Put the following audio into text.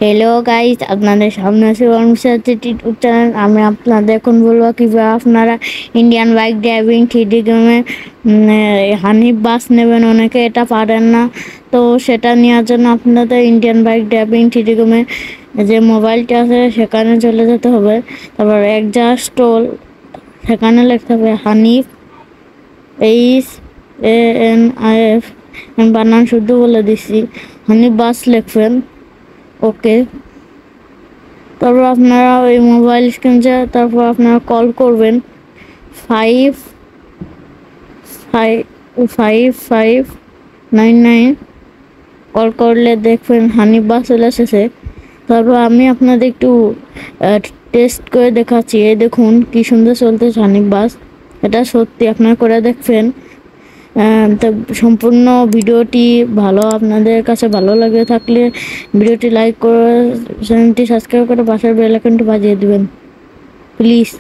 Hello guys, আপনাদের সামনে আছে ইউটিউব চ্যানেল। আমি আপনাদের এখন বলবো কিভাবে আপনারা ইন্ডিয়ান বাইক ড্রাইভিং 3D গেমে হানিফ বাস নেবেন। অনেকে এটা পারেন না, তো সেটা নেওয়ার জন্য আপনাদের ইন্ডিয়ান বাইক ড্রাইভিং 3D গেমে যে মোবাইলটা আছে সেখানে চলে যেতে হবে। তারপর একজাস্ট টোল, সেখানে লিখতে হবে হানিফ, HANIF, বানান শুদ্ধ বলে দিচ্ছি, হানিফ বাস লিখবেন। ওকে, তারপর আপনারা ওই মোবাইল স্ক্রিনে তারপর আপনারা কল করবেন 555599। কল করলে দেখবেন হানিফ বাস চলে এসেছে। তারপর আমি আপনাদের একটু টেস্ট করে দেখাচ্ছি। এই দেখুন কি সুন্দর চলতেছে হানিফ বাস। এটা সত্যি, আপনারা করে দেখবেন। তো সম্পূর্ণ ভিডিওটি ভালো, আপনাদের কাছে ভালো লাগে থাকলে ভিডিওটি লাইক করে চ্যানেলটি সাবস্ক্রাইব করে পাশের বেল আইকনটি বাজিয়ে দিবেন প্লিজ।